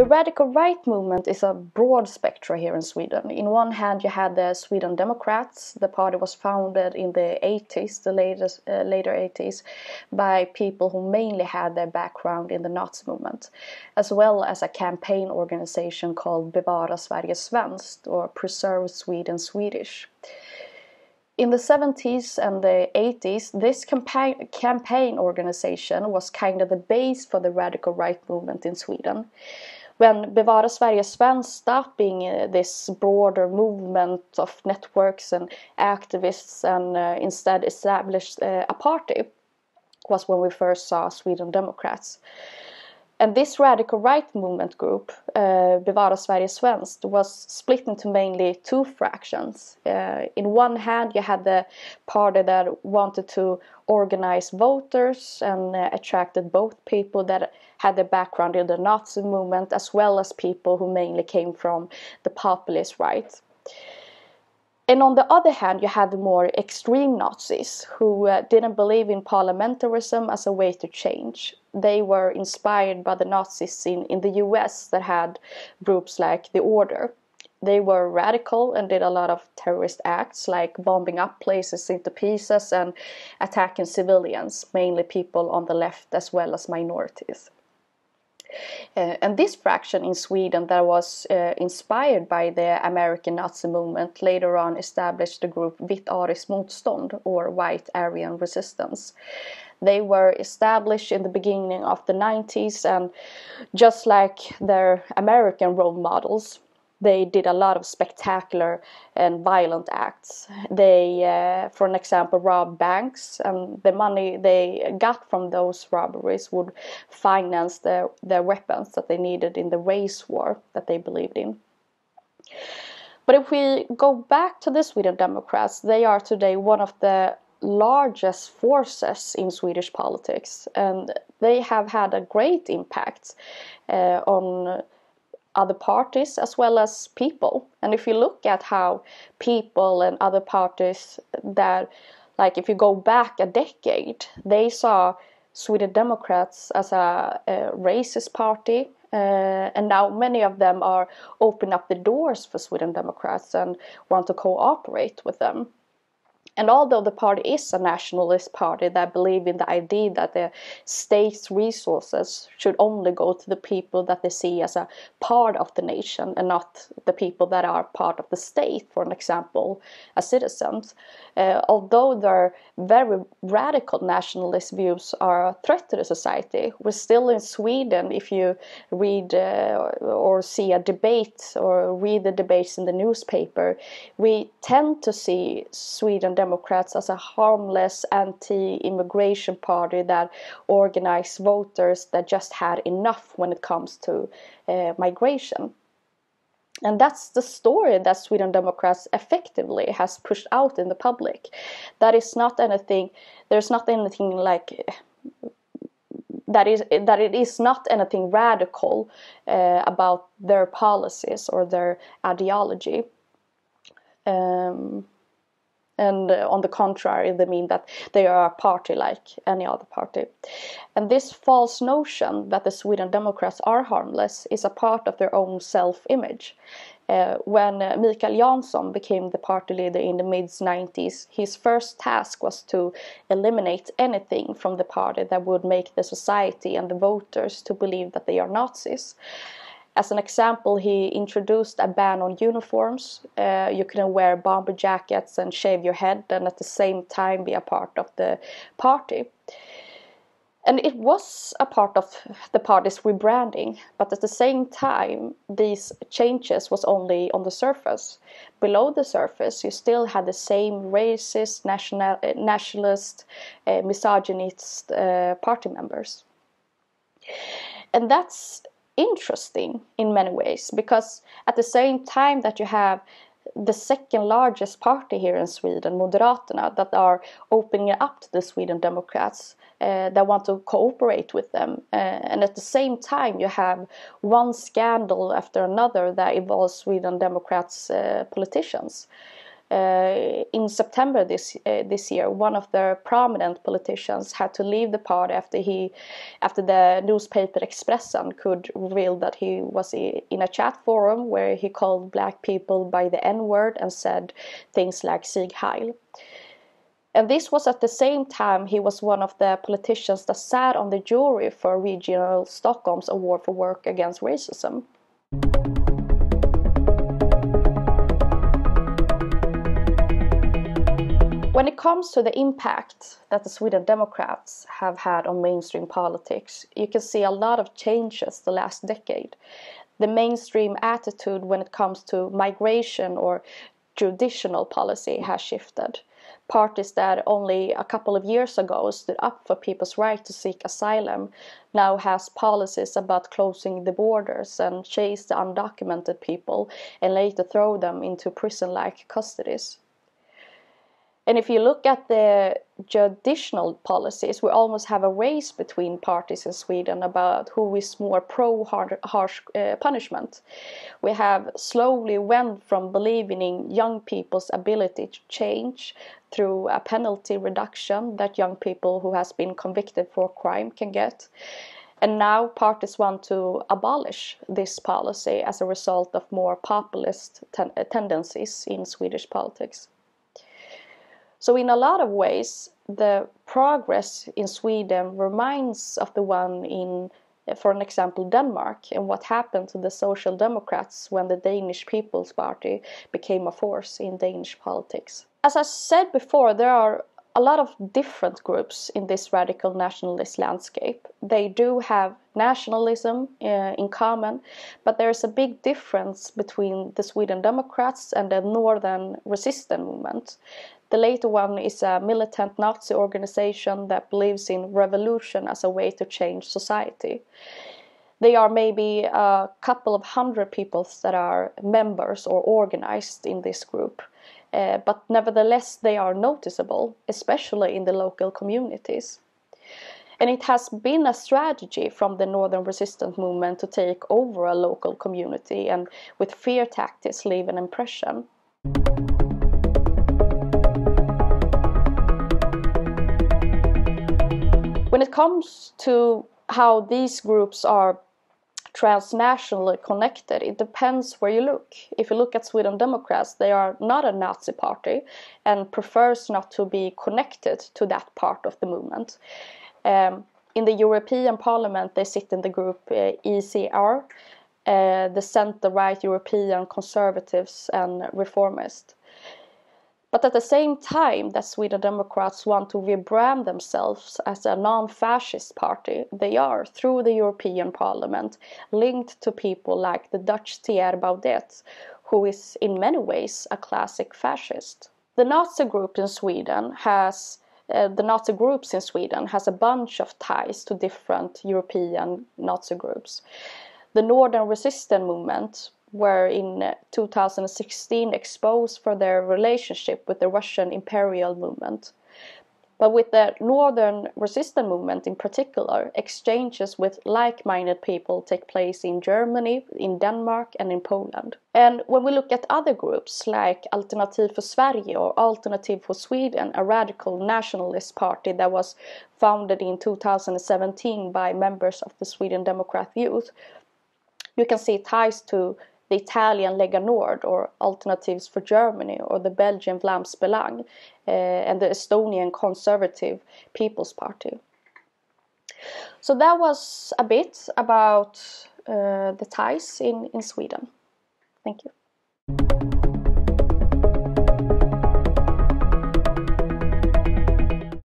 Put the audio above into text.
The radical right movement is a broad spectrum here in Sweden. In one hand, you had the Sweden Democrats. The party was founded in the 80s, the later 80s, by people who mainly had their background in the Nazi movement, as well as a campaign organization called Bevara Sverige Svenskt, or Preserve Sweden Swedish. In the 70s and the 80s, this campaign organization was kind of the base for the radical right movement in Sweden. When Bevara Sverige Svenskt stopped being this broader movement of networks and activists and instead established a party, was when we first saw Sweden Democrats. And this radical right movement group, Bevara Sverige Svenskt, was split into mainly two fractions. In one hand, you had the party that wanted to organize voters and attracted both people that had their background in the Nazi movement, as well as people who mainly came from the populist right. And on the other hand, you had the more extreme Nazis who didn't believe in parliamentarism as a way to change. They were inspired by the Nazis in the US that had groups like the Order. They were radical and did a lot of terrorist acts like bombing up places into pieces and attacking civilians, mainly people on the left as well as minorities. And this fraction in Sweden that was inspired by the American Nazi movement later on established the group Vitt ariskt motstånd, or White Aryan Resistance. They were established in the beginning of the 90s, and just like their American role models, they did a lot of spectacular and violent acts. They, for an example, robbed banks, and the money they got from those robberies would finance their weapons that they needed in the race war that they believed in. But if we go back to the Sweden Democrats, they are today one of the largest forces in Swedish politics, and they have had a great impact on other parties as well as people. And if you look at how people and other parties that, like if you go back a decade, they saw Sweden Democrats as a racist party, and now many of them are opening up the doors for Sweden Democrats and want to cooperate with them. And although the party is a nationalist party that believe in the idea that the state's resources should only go to the people that they see as a part of the nation and not the people that are part of the state, for an example, as citizens, although their very radical nationalist views are a threat to the society, we're still in Sweden, if you read or see a debate or read the debates in the newspaper, we tend to see Sweden Democrats as a harmless anti-immigration party that organized voters that just had enough when it comes to migration. And that's the story that Sweden Democrats effectively has pushed out in the public. That is not anything, there's not anything like that it is not anything radical about their policies or their ideology. And on the contrary, they mean that they are a party like any other party. And this false notion that the Sweden Democrats are harmless is a part of their own self-image. When Mikael Jansson became the party leader in the mid-90s, his first task was to eliminate anything from the party that would make the society and the voters to believe that they are Nazis. As an example, he introduced a ban on uniforms. You couldn't wear bomber jackets and shave your head and at the same time be a part of the party. And it was a part of the party's rebranding, but at the same time, these changes was only on the surface. Below the surface, you still had the same racist, nationalist, misogynist party members. And that's interesting in many ways, because at the same time that you have the second largest party here in Sweden, Moderaterna, that are opening up to the Sweden Democrats, that want to cooperate with them. And at the same time, you have one scandal after another that involves Sweden Democrats politicians. In September this year, one of their prominent politicians had to leave the party after the newspaper Expressen could reveal that he was in a chat forum where he called black people by the N-word and said things like Sieg Heil. And this was at the same time he was one of the politicians that sat on the jury for Regional Stockholm's Award for Work Against Racism. When it comes to the impact that the Sweden Democrats have had on mainstream politics, you can see a lot of changes the last decade. The mainstream attitude when it comes to migration or judicial policy has shifted. Parties that only a couple of years ago stood up for people's right to seek asylum now has policies about closing the borders and chase the undocumented people and later throw them into prison-like custodies. And if you look at the judicial policies, we almost have a race between parties in Sweden about who is more pro-harsh punishment. We have slowly went from believing in young people's ability to change through a penalty reduction that young people who has been convicted for crime can get. And now parties want to abolish this policy as a result of more populist tendencies in Swedish politics. So in a lot of ways, the progress in Sweden reminds of the one in, for an example, Denmark, and what happened to the Social Democrats when the Danish People's Party became a force in Danish politics. As I said before, there are a lot of different groups in this radical nationalist landscape. They do have nationalism in common, but there is a big difference between the Sweden Democrats and the Northern Resistance movement. The later one is a militant Nazi organization that believes in revolution as a way to change society. They are maybe a couple of hundred people that are members or organized in this group. But nevertheless they are noticeable, especially in the local communities. And it has been a strategy from the Northern Resistance movement to take over a local community and with fear tactics leave an impression. When it comes to how these groups are transnationally connected, it depends where you look. If you look at Sweden Democrats, they are not a Nazi party and prefers not to be connected to that part of the movement. In the European Parliament, they sit in the group ECR, the center-right European Conservatives and Reformists. But at the same time that Sweden Democrats want to rebrand themselves as a non-fascist party, they are, through the European Parliament, linked to people like the Dutch Thierry Baudet, who is in many ways a classic fascist. The Nazi groups in Sweden has a bunch of ties to different European Nazi groups. The Northern Resistance movement were in 2016 exposed for their relationship with the Russian imperial movement. But with the Northern Resistance movement in particular, exchanges with like-minded people take place in Germany, in Denmark and in Poland. And when we look at other groups like Alternativ för Sverige or Alternative for Sweden, a radical nationalist party that was founded in 2017 by members of the Sweden Democrat Youth, you can see ties to the Italian Lega Nord or Alternatives for Germany or the Belgian Vlaams Belang and the Estonian Conservative People's Party. So that was a bit about the ties in Sweden. Thank you.